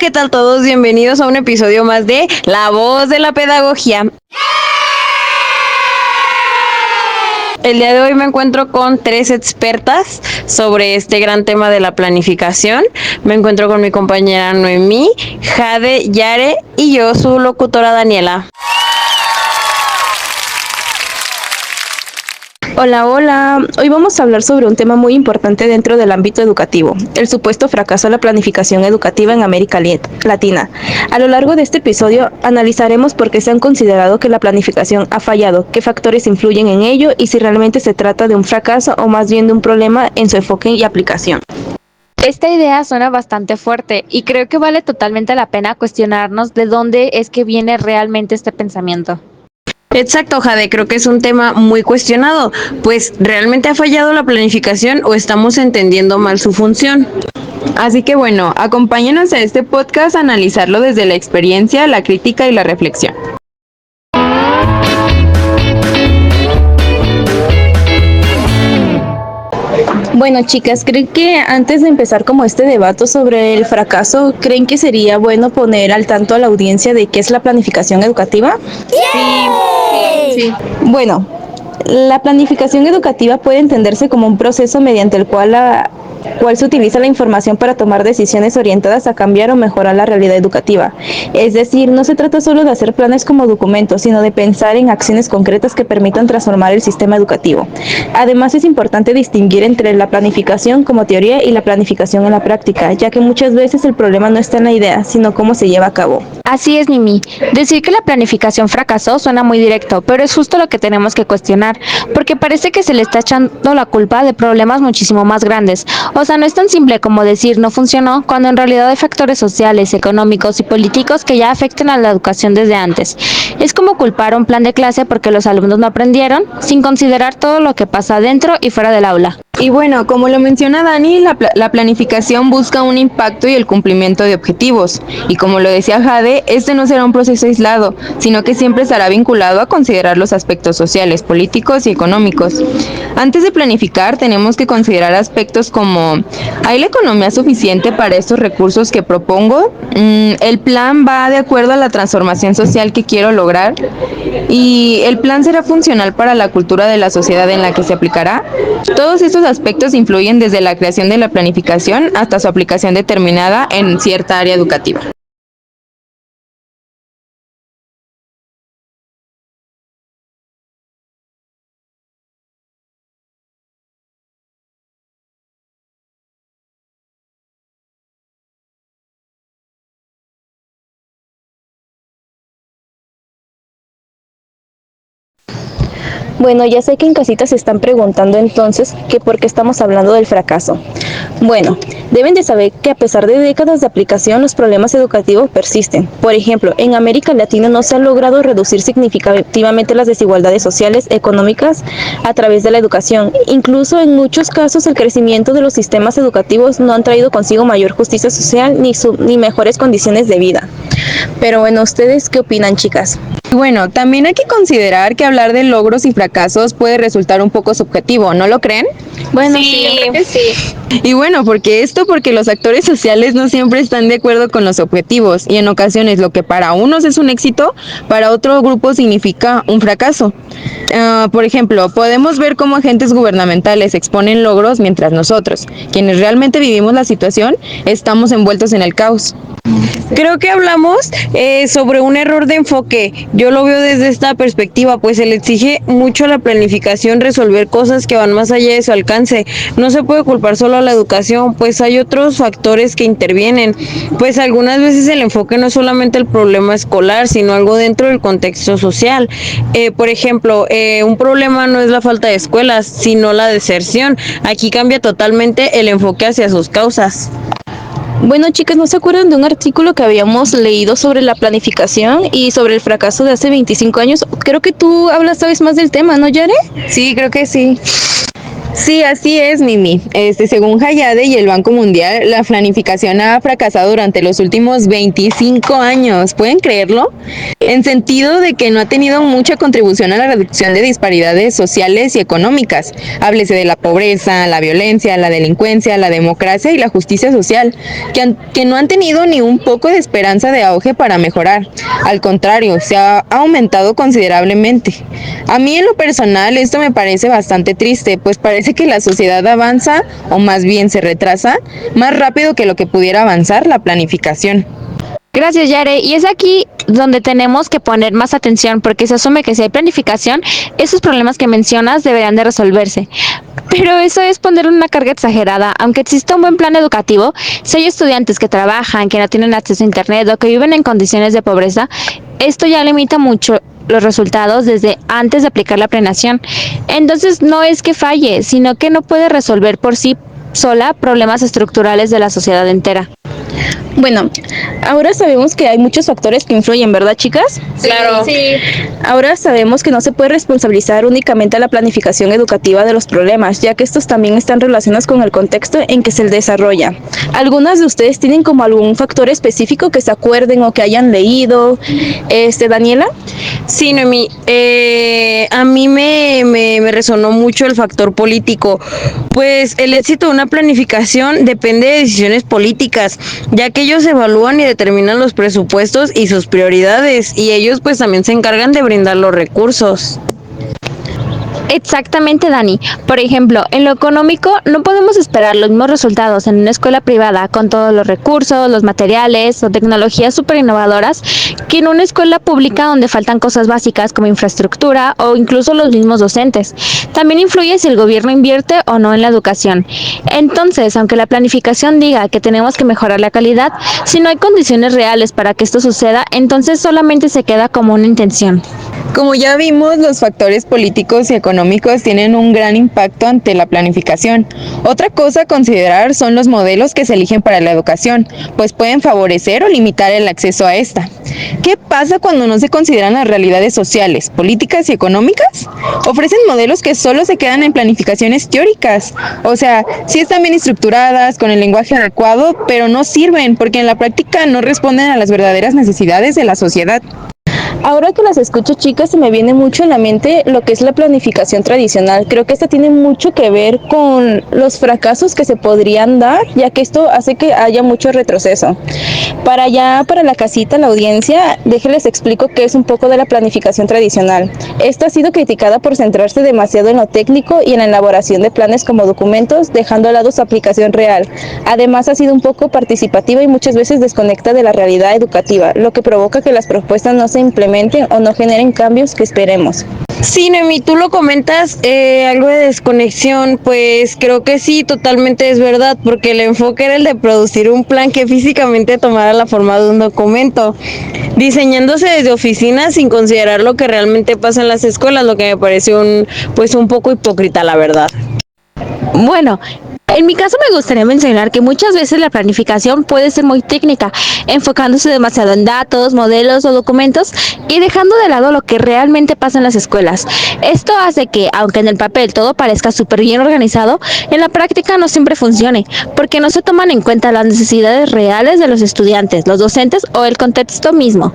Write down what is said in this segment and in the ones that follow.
¿qué tal todos? Bienvenidos a un episodio más de La Voz de la Pedagogía. El día de hoy me encuentro con 3 expertas sobre este gran tema de la planificación. Me encuentro con mi compañera Noemí, Jade, Yare y yo, su locutora Daniela. Hola, hola. Hoy vamos a hablar sobre un tema muy importante dentro del ámbito educativo, el supuesto fracaso de la planificación educativa en América Latina. A lo largo de este episodio analizaremos por qué se han considerado que la planificación ha fallado, qué factores influyen en ello y si realmente se trata de un fracaso o más bien de un problema en su enfoque y aplicación. Esta idea suena bastante fuerte y creo que vale totalmente la pena cuestionarnos de dónde es que viene realmente este pensamiento. Exacto, Jade, creo que es un tema muy cuestionado, pues ¿realmente ha fallado la planificación o estamos entendiendo mal su función? Así que bueno, acompáñenos a este podcast a analizarlo desde la experiencia, la crítica y la reflexión. Bueno, chicas, ¿creen que antes de empezar como este debate sobre el fracaso, creen que sería bueno poner al tanto a la audiencia de qué es la planificación educativa? Sí. Bueno, la planificación educativa puede entenderse como un proceso mediante el cual se utiliza la información para tomar decisiones orientadas a cambiar o mejorar la realidad educativa. Es decir, no se trata solo de hacer planes como documentos, sino de pensar en acciones concretas que permitan transformar el sistema educativo. Además, es importante distinguir entre la planificación como teoría y la planificación en la práctica, ya que muchas veces el problema no está en la idea, sino cómo se lleva a cabo. Así es, Mimi. Decir que la planificación fracasó suena muy directo, pero es justo lo que tenemos que cuestionar, porque parece que se le está echando la culpa de problemas muchísimo más grandes. O sea, no es tan simple como decir no funcionó, cuando en realidad hay factores sociales, económicos y políticos que ya afectan a la educación desde antes. Es como culpar un plan de clase porque los alumnos no aprendieron, sin considerar todo lo que pasa dentro y fuera del aula. Y bueno, como lo menciona Dani, la planificación busca un impacto y el cumplimiento de objetivos. Y como lo decía Jade, este no será un proceso aislado, sino que siempre estará vinculado a considerar los aspectos sociales, políticos y económicos. Antes de planificar, tenemos que considerar aspectos como: ¿hay la economía suficiente para estos recursos que propongo? ¿El plan va de acuerdo a la transformación social que quiero lograr? ¿Y el plan será funcional para la cultura de la sociedad en la que se aplicará? Todos estos aspectos influyen desde la creación de la planificación hasta su aplicación determinada en cierta área educativa. Bueno, ya sé que en casita se están preguntando entonces que por qué estamos hablando del fracaso. Bueno, deben de saber que a pesar de décadas de aplicación, los problemas educativos persisten. Por ejemplo, en América Latina no se ha logrado reducir significativamente las desigualdades sociales, económicas a través de la educación. Incluso en muchos casos el crecimiento de los sistemas educativos no han traído consigo mayor justicia social ni mejores condiciones de vida. Pero bueno, ¿ustedes qué opinan, chicas? Bueno, también hay que considerar que hablar de logros y fracasos puede resultar un poco subjetivo, ¿no lo creen? Bueno, Sí. yo creo que sí. Y bueno, porque los actores sociales no siempre están de acuerdo con los objetivos y en ocasiones lo que para unos es un éxito, para otro grupo significa un fracaso. Por ejemplo, podemos ver cómo agentes gubernamentales exponen logros mientras nosotros, quienes realmente vivimos la situación, estamos envueltos en el caos. Creo que hablamos sobre un error de enfoque. Yo lo veo desde esta perspectiva, pues se le exige mucho a la planificación resolver cosas que van más allá de su alcance. No se puede culpar solo a la educación, pues hay otros factores que intervienen. Pues algunas veces el enfoque no es solamente el problema escolar, sino algo dentro del contexto social. Por ejemplo, un problema no es la falta de escuelas, sino la deserción. Aquí cambia totalmente el enfoque hacia sus causas. Bueno, chicas, ¿no se acuerdan de un artículo que habíamos leído sobre la planificación y sobre el fracaso de hace 25 años? Creo que tú sabes más del tema, ¿no, Yare? Sí, creo que sí. Sí, así es, Mimi. Según Hayade y el Banco Mundial, la planificación ha fracasado durante los últimos 25 años. ¿Pueden creerlo? En sentido de que no ha tenido mucha contribución a la reducción de disparidades sociales y económicas. Háblese de la pobreza, la violencia, la delincuencia, la democracia y la justicia social, que no han tenido ni un poco de esperanza de auge para mejorar. Al contrario, se ha aumentado considerablemente. A mí en lo personal esto me parece bastante triste, pues parece que la sociedad avanza, o más bien se retrasa, más rápido que lo que pudiera avanzar la planificación. Gracias, Yare. Y es aquí donde tenemos que poner más atención porque se asume que si hay planificación, esos problemas que mencionas deberán de resolverse. Pero eso es poner una carga exagerada. Aunque exista un buen plan educativo, si hay estudiantes que trabajan, que no tienen acceso a internet o que viven en condiciones de pobreza, esto ya limita mucho los resultados desde antes de aplicar la planeación. Entonces no es que falle, sino que no puede resolver por sí sola problemas estructurales de la sociedad entera. Bueno, ahora sabemos que hay muchos factores que influyen, ¿verdad, chicas? Claro. Sí. Ahora sabemos que no se puede responsabilizar únicamente a la planificación educativa de los problemas, ya que estos también están relacionados con el contexto en que se desarrolla. ¿Algunas de ustedes tienen como algún factor específico que se acuerden o que hayan leído? Daniela. Sí, Noemí, a mí me resonó mucho el factor político, pues el éxito de una planificación depende de decisiones políticas, ya que ellos evalúan y determinan los presupuestos y sus prioridades, y ellos pues también se encargan de brindar los recursos. Exactamente, Dani. Por ejemplo, en lo económico no podemos esperar los mismos resultados en una escuela privada con todos los recursos, los materiales o tecnologías súper innovadoras que en una escuela pública donde faltan cosas básicas como infraestructura o incluso los mismos docentes. También influye si el gobierno invierte o no en la educación. Entonces, aunque la planificación diga que tenemos que mejorar la calidad, si no hay condiciones reales para que esto suceda, entonces solamente se queda como una intención. Como ya vimos, los factores políticos y económicos tienen un gran impacto ante la planificación. Otra cosa a considerar son los modelos que se eligen para la educación, pues pueden favorecer o limitar el acceso a esta. ¿Qué pasa cuando no se consideran las realidades sociales, políticas y económicas? Ofrecen modelos que solo se quedan en planificaciones teóricas. O sea, sí están bien estructuradas, con el lenguaje adecuado, pero no sirven porque en la práctica no responden a las verdaderas necesidades de la sociedad. Ahora que las escucho, chicas, se me viene mucho en la mente lo que es la planificación tradicional. Creo que esta tiene mucho que ver con los fracasos que se podrían dar, ya que esto hace que haya mucho retroceso. Para la casita, la audiencia, déjenles explico qué es un poco de la planificación tradicional. Esta ha sido criticada por centrarse demasiado en lo técnico y en la elaboración de planes como documentos, dejando a lado su aplicación real. Además, ha sido un poco participativa y muchas veces desconecta de la realidad educativa, lo que provoca que las propuestas no se implementen o no generen cambios que esperemos. Sí, Noemí, tú lo comentas, algo de desconexión, pues creo que sí, totalmente es verdad, porque el enfoque era el de producir un plan que físicamente tomara la forma de un documento, diseñándose desde oficinas sin considerar lo que realmente pasa en las escuelas, lo que me parece un poco hipócrita, la verdad. Bueno, en mi caso me gustaría mencionar que muchas veces la planificación puede ser muy técnica, enfocándose demasiado en datos, modelos o documentos y dejando de lado lo que realmente pasa en las escuelas. Esto hace que, aunque en el papel todo parezca súper bien organizado, en la práctica no siempre funcione, porque no se toman en cuenta las necesidades reales de los estudiantes, los docentes o el contexto mismo.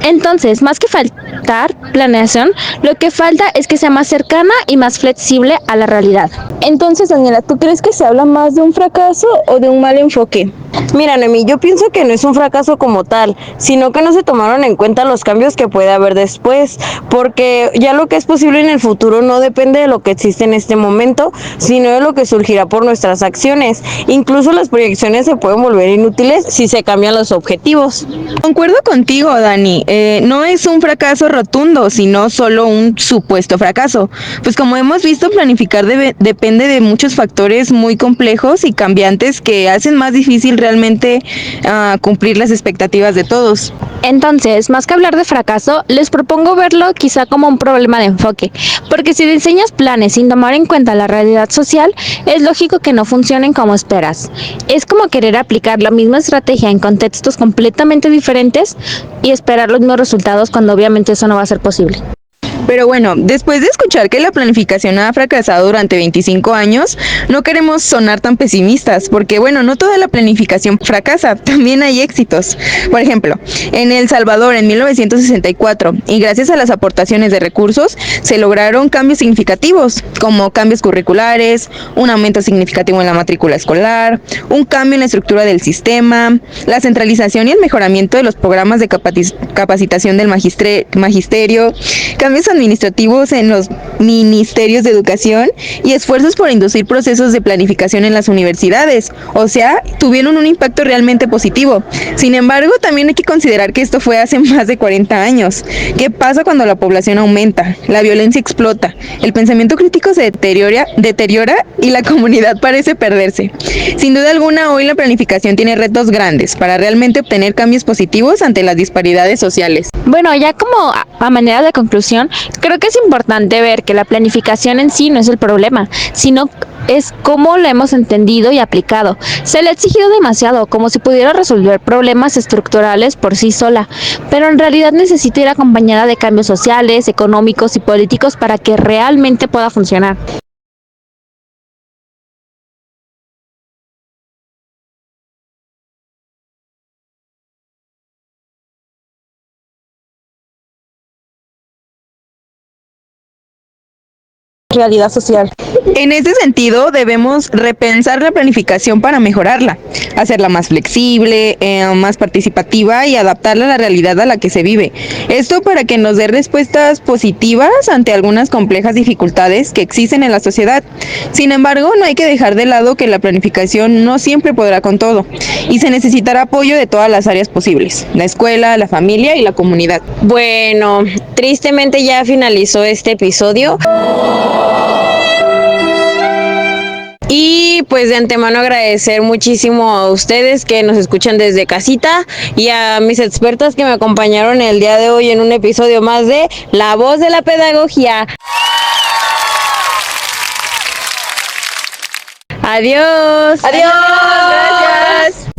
Entonces, más que faltar planeación, lo que falta es que sea más cercana y más flexible a la realidad. Entonces, Daniela, ¿tú crees que se habla más de un fracaso o de un mal enfoque? Mira, Noemí, yo pienso que no es un fracaso como tal, sino que no se tomaron en cuenta los cambios que puede haber después, porque ya lo que es posible en el futuro no depende de lo que existe en este momento, sino de lo que surgirá por nuestras acciones. Incluso las proyecciones se pueden volver inútiles si se cambian los objetivos. Concuerdo contigo, Dani. No es un fracaso rotundo, sino solo un supuesto fracaso. Pues como hemos visto, planificar depende de muchos factores muy complejos y cambiantes que hacen más difícil realmente cumplir las expectativas de todos. Entonces, más que hablar de fracaso, les propongo verlo quizá como un problema de enfoque, porque si diseñas planes sin tomar en cuenta la realidad social, es lógico que no funcionen como esperas. Es como querer aplicar la misma estrategia en contextos completamente diferentes y esperar los mismos resultados cuando obviamente eso no va a ser posible. Pero bueno, después de escuchar que la planificación ha fracasado durante 25 años, no queremos sonar tan pesimistas, porque bueno, no toda la planificación fracasa, también hay éxitos. Por ejemplo, en El Salvador en 1964, y gracias a las aportaciones de recursos, se lograron cambios significativos, como cambios curriculares, un aumento significativo en la matrícula escolar, un cambio en la estructura del sistema, la centralización y el mejoramiento de los programas de capacitación del magisterio, cambios administrativos en los ministerios de educación y esfuerzos por inducir procesos de planificación en las universidades. O sea, tuvieron un impacto realmente positivo. Sin embargo, también hay que considerar que esto fue hace más de 40 años. ¿Qué pasa cuando la población aumenta? La violencia explota, el pensamiento crítico se deteriora y la comunidad parece perderse. Sin duda alguna, hoy la planificación tiene retos grandes para realmente obtener cambios positivos ante las disparidades sociales. Bueno, ya como a manera de conclusión, creo que es importante ver que la planificación en sí no es el problema, sino es cómo lo hemos entendido y aplicado. Se le ha exigido demasiado, como si pudiera resolver problemas estructurales por sí sola, pero en realidad necesita ir acompañada de cambios sociales, económicos y políticos para que realmente pueda funcionar. Realidad social. En este sentido, debemos repensar la planificación para mejorarla, hacerla más flexible, más participativa y adaptarla a la realidad a la que se vive. Esto para que nos dé respuestas positivas ante algunas complejas dificultades que existen en la sociedad. Sin embargo, no hay que dejar de lado que la planificación no siempre podrá con todo y se necesitará apoyo de todas las áreas posibles, la escuela, la familia y la comunidad. Bueno, tristemente ya finalizó este episodio. Y pues de antemano agradecer muchísimo a ustedes que nos escuchan desde casita y a mis expertas que me acompañaron el día de hoy en un episodio más de La Voz de la Pedagogía. Adiós. Adiós. Gracias.